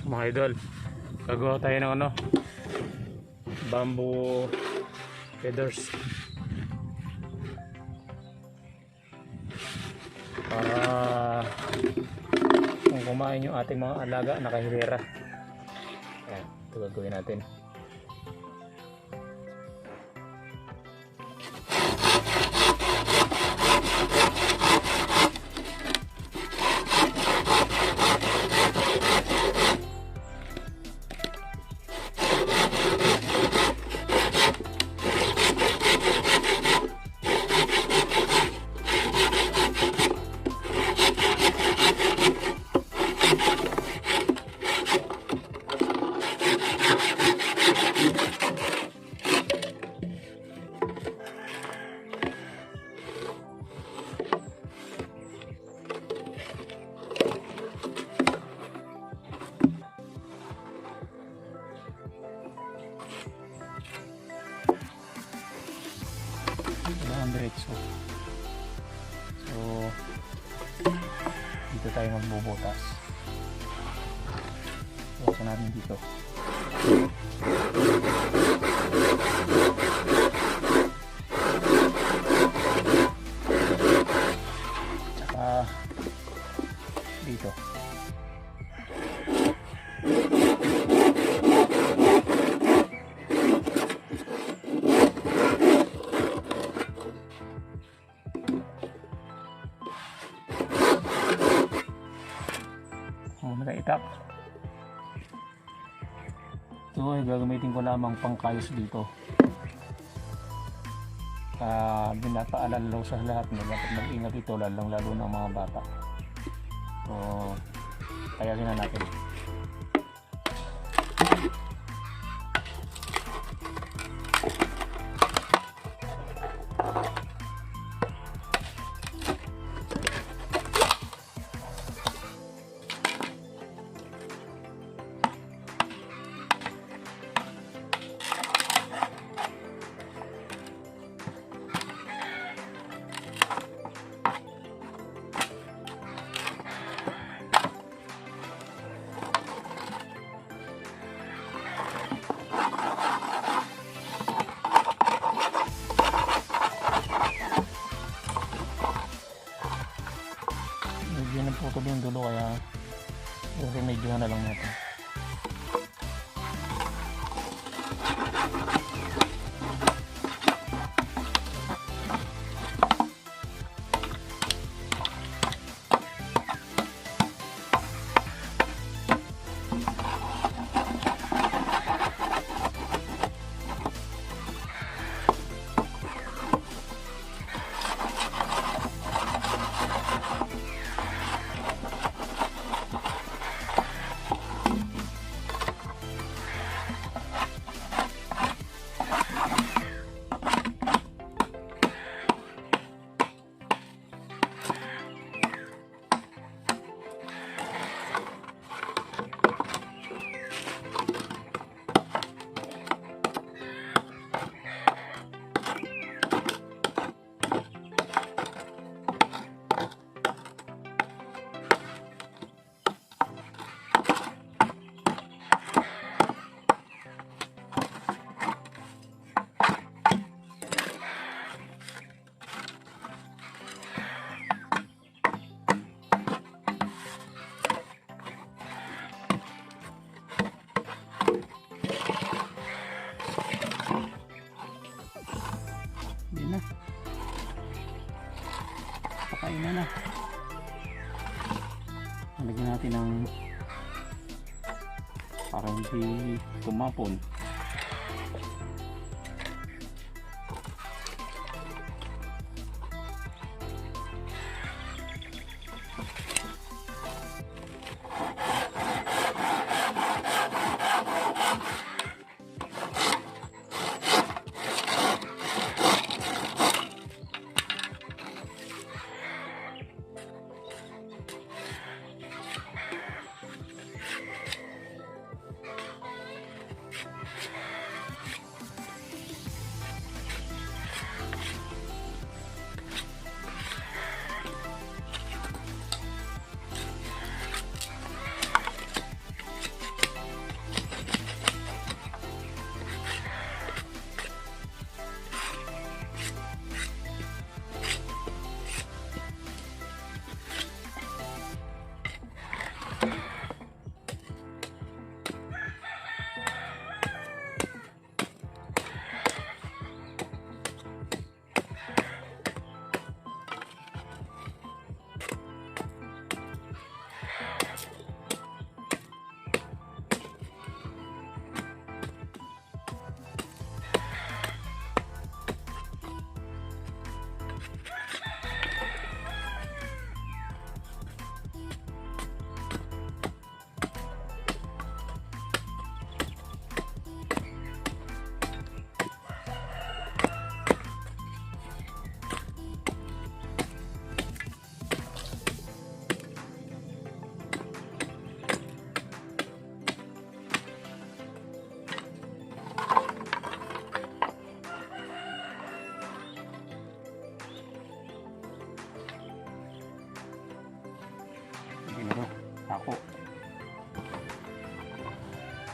mga idol, gagawa tayo ng ano, bamboo feathers para kung kumain yung ating mga alaga nakahilera. Ayan, ito gagawin natin. Diretso. So dito tayo magbubutas. Bukasan natin dito. Tsaka dito. Nakaitak. So ay gagamitin ko lamang pangkayos dito. Binapaalala sa lahat na dapat mag-ingat ito, lalong lalo ng mga bata. So kayasin na natin. Medyo nagputol yung dulo kaya medyo na lang natin. Pakain na. Lagyan natin ng para hindi tumapon.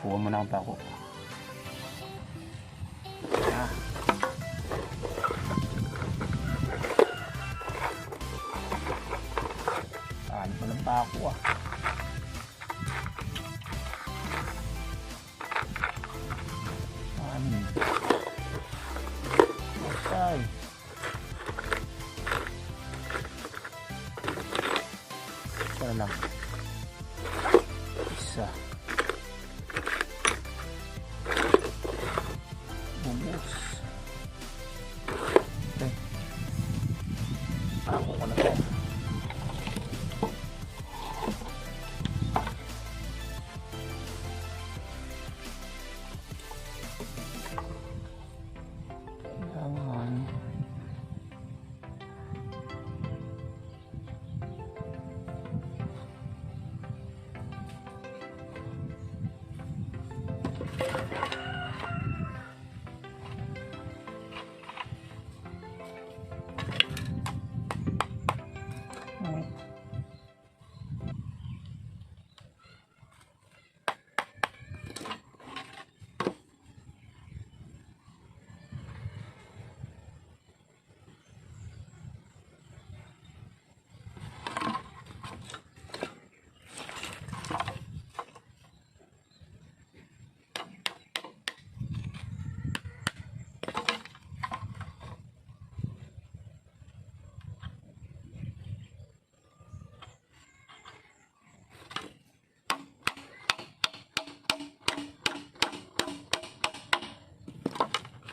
Kuha mo na ang pako. Ano pa ng pako ah. Okay. Isa lang. Isa. Bubos. Okay. Ako ko na to.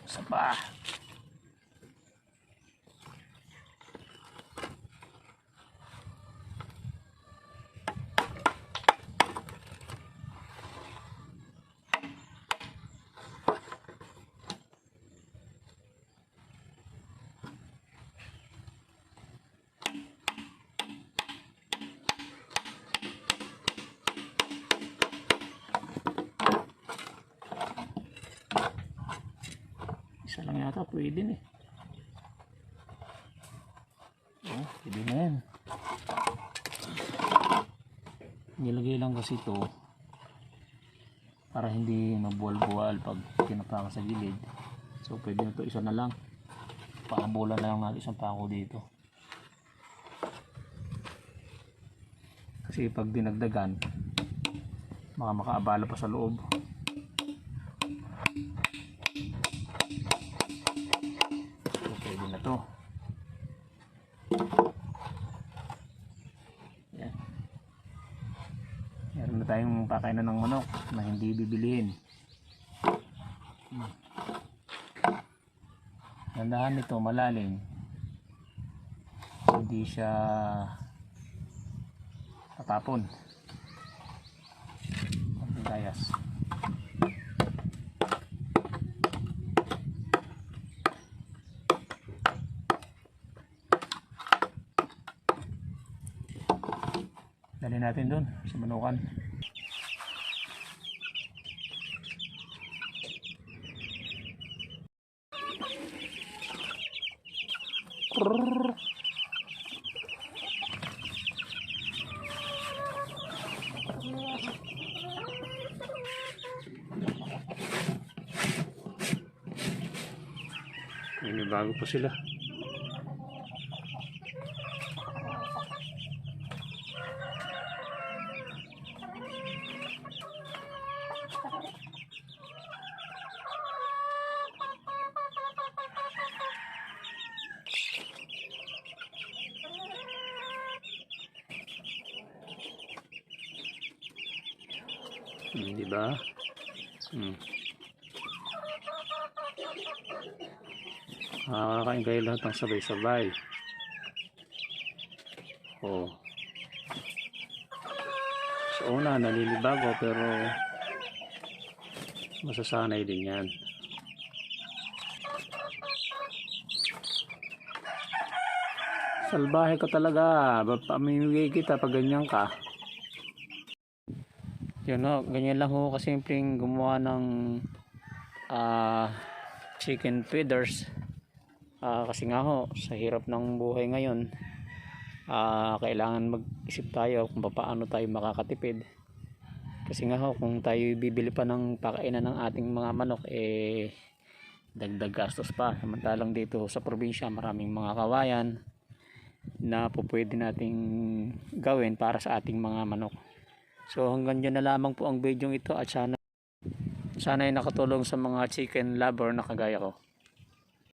Isa pa. Isa lang yata pwede na eh. Oh, pwede na yan. Nilagay lang kasi ito para hindi mabuwal-buwal pag kinapaka sa gilid. So pwede na ito, isa na lang. Pakabulan na lang natin isang pako dito. Kasi pag dinagdagan, makaabala pa sa loob. To. Yan. Meron na tayong pakainan ng manok na hindi bibiliin. Nandahan nito malalim. Hindi siya tatapon. Konting kayas. Dali natin doon sa manukan. May bago pa sila. Di ba? Nakakain kayo lahat ng sabay-sabay. Oh. Sa una nalilibago pero masasanay din yan. Salbahe ka talaga. Pamimigay kita pag ganyan ka. Yun o, ganyan lang ho kasimpleng gumawa ng chicken feeders. Kasi nga ho, sa hirap ng buhay ngayon, kailangan mag-isip tayo kung paano tayo makakatipid. Kasi nga ho, kung tayo bibili pa ng pakainan ng ating mga manok, dagdag gastos pa. Samantalang dito sa probinsya, maraming mga kawayan na po pwede nating gawin para sa ating mga manok. So hanggang dyan na lamang po ang video ito, at sana ay nakatulong sa mga chicken lover na kagaya ko.